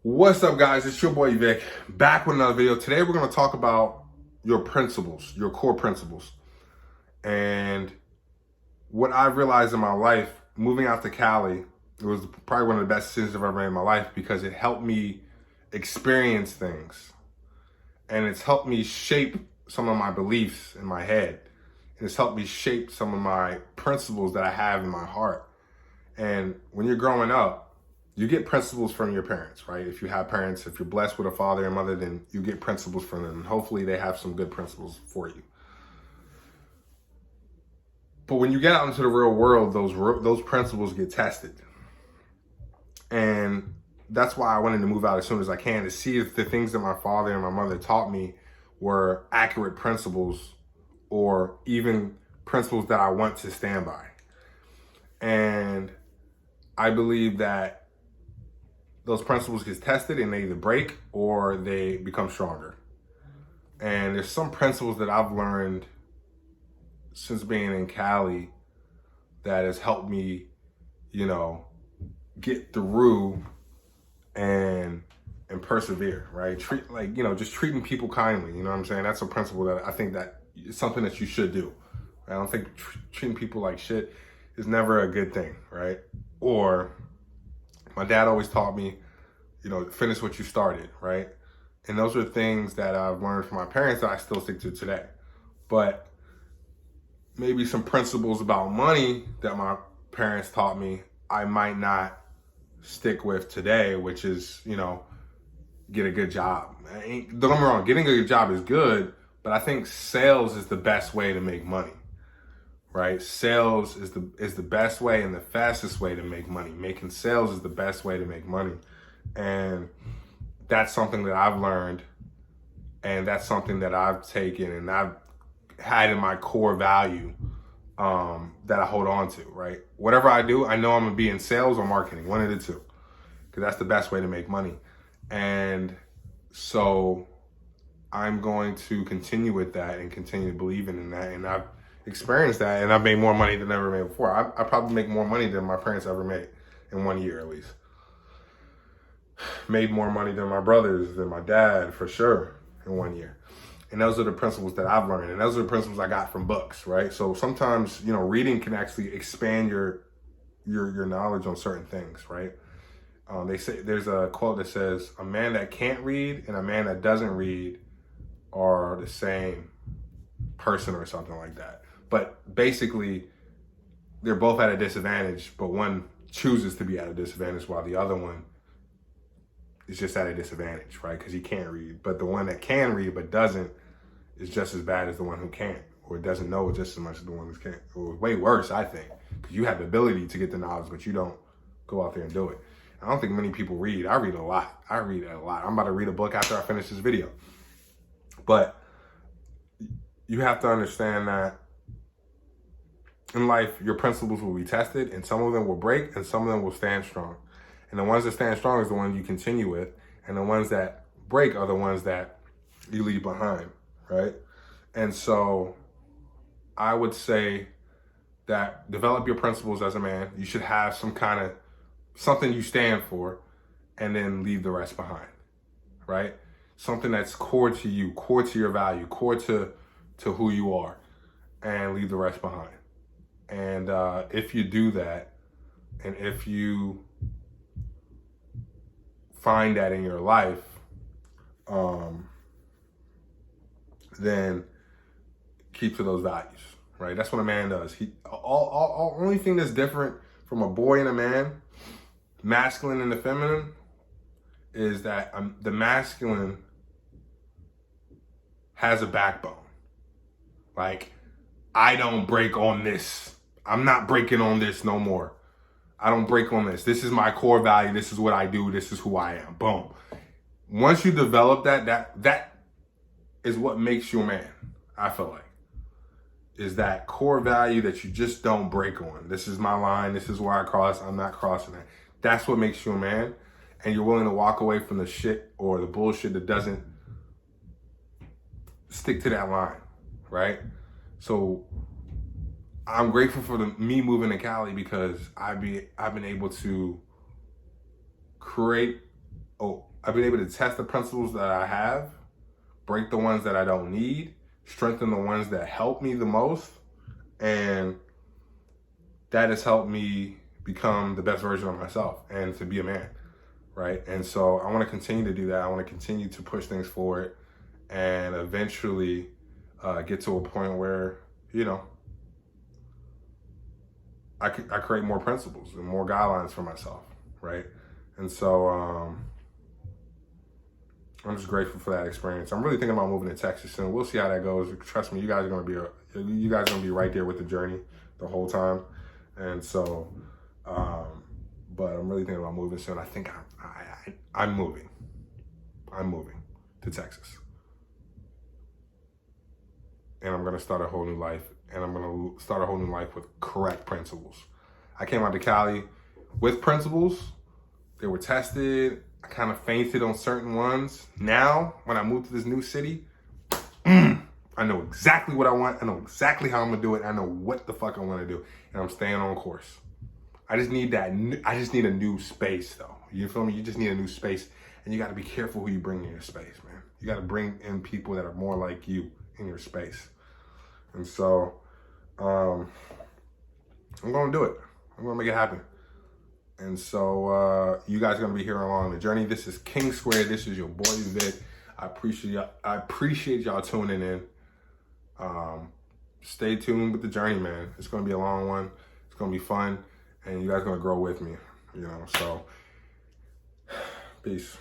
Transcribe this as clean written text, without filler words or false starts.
What's up, guys? It's your boy Vic, back with another video. Today we're going to talk about your principles, your core principles. And what I've realized in my life, moving out to Cali, it was probably one of the best decisions I've ever made in my life because it helped me experience things. And it's helped me shape some of my beliefs in my head. And it's helped me shape some of my principles that I have in my heart. And when you're growing up, you get principles from your parents, right? If you have parents, if you're blessed with a father and mother, then you get principles from them. And hopefully they have some good principles for you. But when you get out into the real world, those principles get tested. And that's why I wanted to move out as soon as I can, to see if the things that my father and my mother taught me were accurate principles or even principles that I want to stand by. And I believe that those principles get tested and they either break or they become stronger. And there's some principles that I've learned since being in Cali that has helped me, get through and persevere, right? Just treating people kindly, you know what I'm saying? That's a principle that I think that is something that you should do. I don't think treating people like shit is never a good thing, right? Or my dad always taught me, finish what you started, right? And those are things that I've learned from my parents that I still stick to today. But maybe some principles about money that my parents taught me, I might not stick with today, which is, get a good job. Don't get me wrong, getting a good job is good, but I think sales is the best way to make money. Right? Sales is the best way and the fastest way to make money. Making sales is the best way to make money. And that's something that I've learned, and that's something that I've taken and I've had in my core value that I hold on to, right? Whatever I do, I know I'm gonna be in sales or marketing, one of the two, because that's the best way to make money. And so I'm going to continue with that and continue believing in that. And I've experienced that, and I've made more money than I ever made before. I probably make more money than my parents ever made in 1 year, at least. Made more money than my brothers, than my dad, for sure, in 1 year. And those are the principles that I've learned, and those are the principles I got from books, right? So sometimes, reading can actually expand your knowledge on certain things, right? They say, there's a quote that says, a man that can't read and a man that doesn't read are the same person, or something like that. But basically, they're both at a disadvantage, but one chooses to be at a disadvantage while the other one is just at a disadvantage, right? Because he can't read. But the one that can read but doesn't is just as bad as the one who can't, or doesn't know just as much as the one who can't. Or way worse, I think, because you have the ability to get the knowledge, but you don't go out there and do it. I don't think many people read. I read a lot. I'm about to read a book after I finish this video. But you have to understand that in life, your principles will be tested, and some of them will break, and some of them will stand strong. And the ones that stand strong is the ones you continue with, and the ones that break are the ones that you leave behind, right? And so I would say that develop your principles as a man. You should have some kind of something you stand for, and then leave the rest behind, right? Something that's core to you, core to your value, core to who you are, and leave the rest behind. And if you do that, and if you find that in your life, then keep to those values, right? That's what a man does. Only thing that's different from a boy and a man, masculine and the feminine, is that the masculine has a backbone. Like, I don't break on this. I'm not breaking on this no more. I don't break on this. This is my core value. This is what I do. This is who I am. Boom. Once you develop that is what makes you a man, I feel like. Is that core value that you just don't break on. This is my line. This is where I cross. I'm not crossing it. That's what makes you a man. And you're willing to walk away from the shit or the bullshit that doesn't stick to that line, right? So I'm grateful for me moving to Cali because I've been able to create I've been able to test the principles that I have, break the ones that I don't need, strengthen the ones that help me the most, and that has helped me become the best version of myself and to be a man, right? And so I want to continue to do that. I want to continue to push things forward and eventually get to a point where, you know, I create more principles and more guidelines for myself, right? And so I'm just grateful for that experience. I'm really thinking about moving to Texas soon. We'll see how that goes. Trust me, you guys are gonna be right there with the journey the whole time. And so, but I'm really thinking about moving soon. I think I'm moving. I'm moving to Texas, and I'm gonna start a whole new life. And I'm gonna start a whole new life with correct principles. I came out to Cali with principles. They were tested. I kind of fainted on certain ones. Now, when I moved to this new city, I know exactly what I want. I know exactly how I'm gonna do it. I know what the fuck I want to do, and I'm staying on course. I just need I just need a new space, though. You feel me? You just need a new space, and you got to be careful who you bring in your space, man. You got to bring in people that are more like you in your space. And so, I'm gonna do it. I'm gonna make it happen. And so, you guys are gonna be here along the journey. This is King Square. This is your boy Vic. I appreciate y'all tuning in. Stay tuned with the journey, man. It's gonna be a long one. It's gonna be fun, and you guys are gonna grow with me. You know. So, peace.